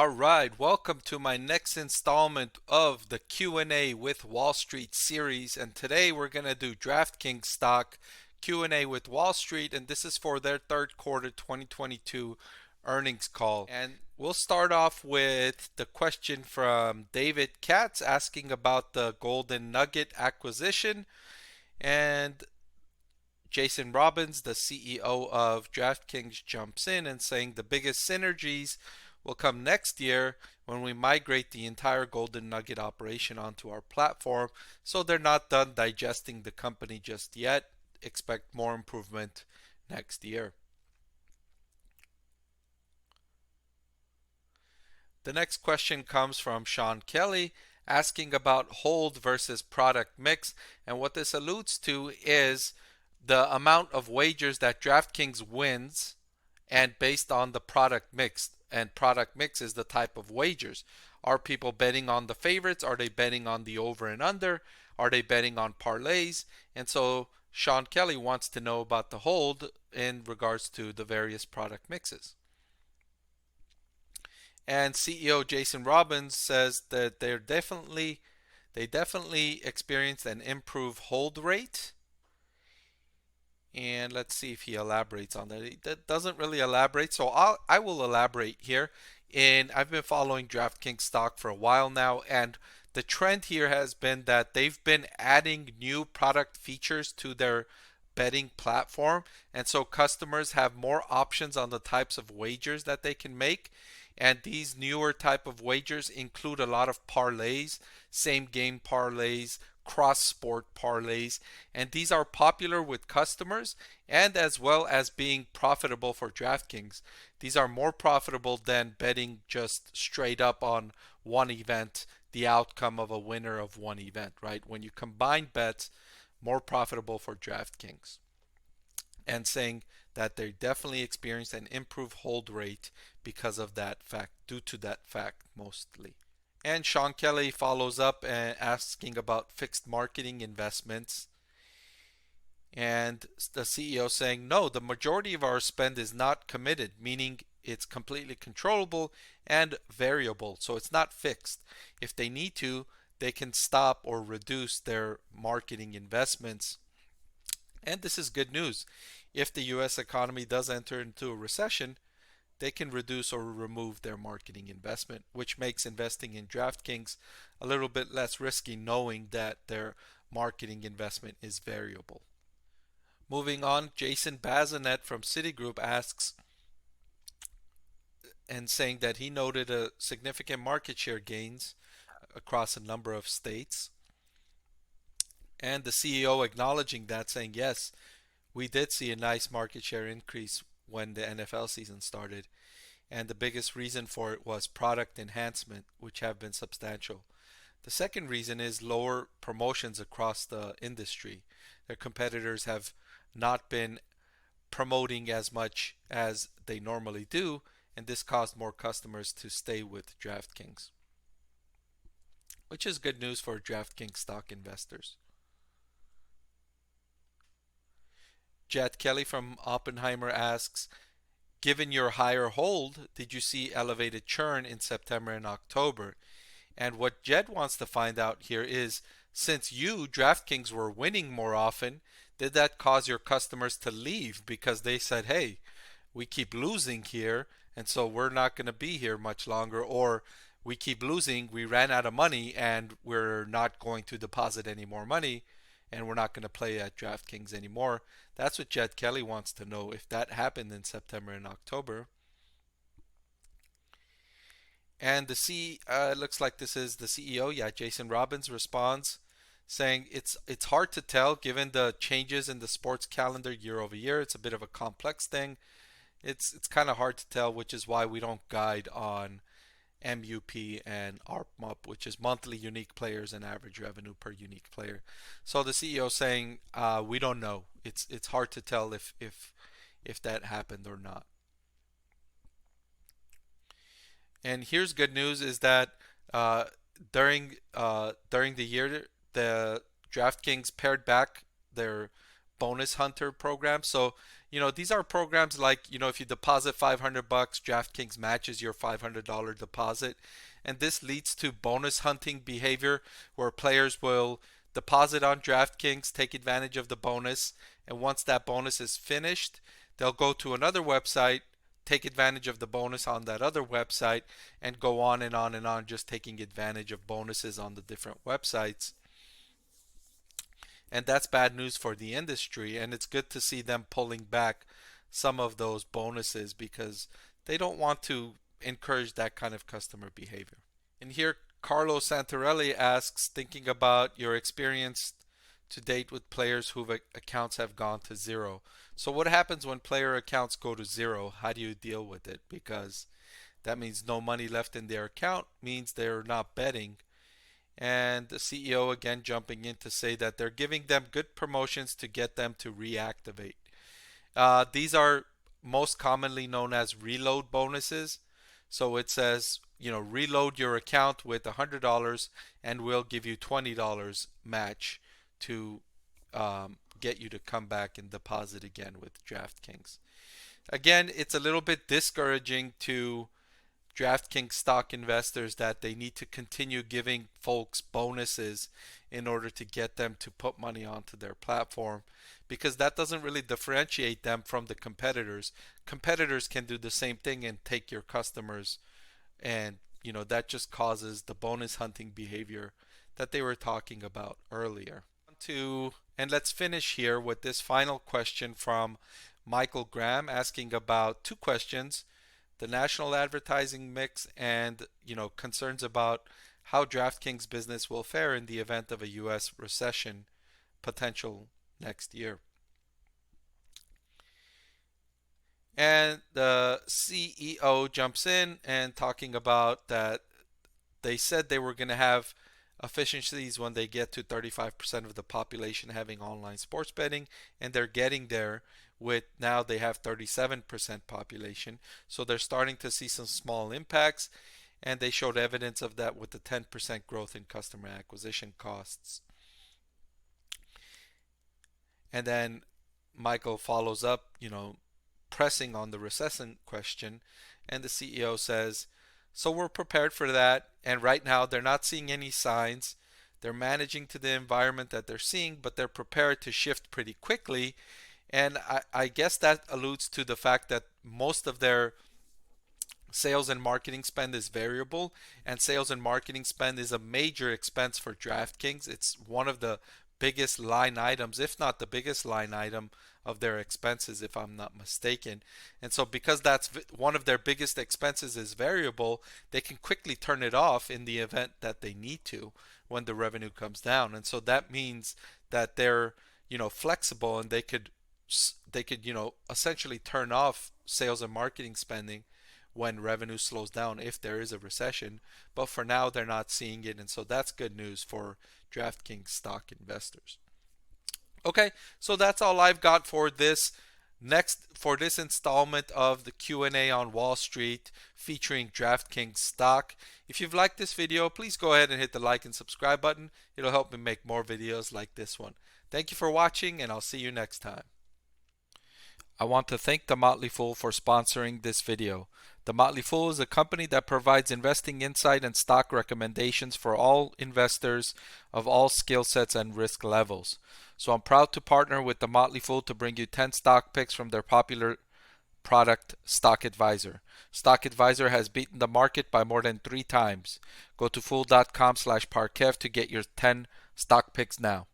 All right, welcome to my next installment of the Q&A with Wall Street series, and today we're going to do DraftKings stock Q&A with Wall Street, and this is for their third quarter 2022 earnings call. And we'll start off with the question from David Katz asking about the Golden Nugget acquisition, and Jason Robbins, the CEO of DraftKings, jumps in and saying the biggest synergies will come next year when we migrate the entire Golden Nugget operation onto our platform. So they're not done digesting the company just yet. Expect more improvement next year. The next question comes from Sean Kelly asking about hold versus product mix. And what this alludes to is the amount of wagers that DraftKings wins and based on the product mix. And product mix is the type of wagers. Are people betting on the favorites? Are they betting on the over and under? Are they betting on parlays? And so Sean Kelly wants to know about the hold in regards to the various product mixes. And CEO Jason Robbins says that they definitely experienced an improved hold rate. And let's see if he elaborates on that. He doesn't really elaborate, so I will elaborate here. And I've been following DraftKings stock for a while now, and the trend here has been that they've been adding new product features to their betting platform, and so customers have more options on the types of wagers that they can make. And these newer type of wagers include a lot of parlays, same game parlays, cross sport parlays, and these are popular with customers and as well as being profitable for DraftKings. These are more profitable than betting just straight up on one event, the outcome of a winner of one event, right? When you combine bets, more profitable for DraftKings. And saying that they definitely experienced an improved hold rate because of that fact, due to that fact mostly. And Sean Kelly follows up and asking about fixed marketing investments. And the CEO saying, no, the majority of our spend is not committed, meaning it's completely controllable and variable. So it's not fixed. If they need to, they can stop or reduce their marketing investments. And this is good news. If the US economy does enter into a recession, they can reduce or remove their marketing investment, which makes investing in DraftKings a little bit less risky knowing that their marketing investment is variable. Moving on, Jason Bazinet from Citigroup asks and saying that he noted a significant market share gains across a number of states. And the CEO acknowledging that, saying, yes, we did see a nice market share increase when the NFL season started. And the biggest reason for it was product enhancement, which have been substantial. The second reason is lower promotions across the industry. Their competitors have not been promoting as much as they normally do, and this caused more customers to stay with DraftKings, which is good news for DraftKings stock investors. Jet Kelly from Oppenheimer asks, given your higher hold, did you see elevated churn in September and October? And what Jet wants to find out here is, since you, DraftKings, were winning more often, did that cause your customers to leave because they said, hey, we keep losing here, and so we're not going to be here much longer, or we keep losing, we ran out of money, and we're not going to deposit any more money, and we're not going to play at DraftKings anymore. That's what Jet Kelly wants to know, if that happened in September and October. And looks like this is the CEO, yeah, Jason Robbins responds saying it's hard to tell given the changes in the sports calendar year over year. It's a bit of a complex thing. It's kind of hard to tell, which is why we don't guide on MUP and ARPMUP, which is monthly unique players and average revenue per unique player. So the CEO saying we don't know. It's hard to tell if that happened or not. And here's good news is that uh, during the year, the DraftKings pared back their bonus hunter programs. So, these are programs like, if you deposit 500 bucks, DraftKings matches your $500 deposit. And this leads to bonus hunting behavior where players will deposit on DraftKings, take advantage of the bonus, and once that bonus is finished, they'll go to another website, take advantage of the bonus on that other website, and go on and on and on, just taking advantage of bonuses on the different websites. And that's bad news for the industry, and it's good to see them pulling back some of those bonuses because they don't want to encourage that kind of customer behavior. And here Carlos Santarelli asks, thinking about your experience to date with players whose accounts have gone to zero. So what happens when player accounts go to zero? How do you deal with it? Because that means no money left in their account, means they're not betting. And the CEO again jumping in to say that they're giving them good promotions to get them to reactivate. These are most commonly known as reload bonuses. So it says, reload your account with $100 and we'll give you $20 match to get you to come back and deposit again with DraftKings. Again, it's a little bit discouraging to DraftKings stock investors that they need to continue giving folks bonuses in order to get them to put money onto their platform, because that doesn't really differentiate them from the competitors. Competitors can do the same thing and take your customers, and that just causes the bonus hunting behavior that they were talking about earlier. And let's finish here with this final question from Michael Graham, asking about two questions: the national advertising mix and concerns about how DraftKings business will fare in the event of a US recession potential next year. And the CEO jumps in and talking about that they said they were going to have efficiencies when they get to 35% of the population having online sports betting, and they're getting there with now they have 37% population. So they're starting to see some small impacts, and they showed evidence of that with the 10% growth in customer acquisition costs. And then Michael follows up, pressing on the recession question, and the CEO says, so we're prepared for that, and right now they're not seeing any signs. They're managing to the environment that they're seeing, but they're prepared to shift pretty quickly. And I guess that alludes to the fact that most of their sales and marketing spend is variable, and sales and marketing spend is a major expense for DraftKings. It's one of the biggest line items, if not the biggest line item of their expenses, if I'm not mistaken. And so because that's one of their biggest expenses is variable, they can quickly turn it off in the event that they need to when the revenue comes down. And so that means that they're flexible, and they could essentially turn off sales and marketing spending when revenue slows down if there is a recession. But for now, they're not seeing it, and so that's good news for DraftKings stock investors. Okay, so that's all I've got for this installment of the Q&A on Wall Street featuring DraftKings stock. If you've liked this video, please go ahead and hit the like and subscribe button. It'll help me make more videos like this one. Thank you for watching, and I'll see you next time. I want to thank the Motley Fool for sponsoring this video. The Motley Fool is a company that provides investing insight and stock recommendations for all investors of all skill sets and risk levels. So I'm proud to partner with the Motley Fool to bring you 10 stock picks from their popular product, Stock Advisor. Stock Advisor has beaten the market by more than 3 times. Go to fool.com/Parkev to get your 10 stock picks now.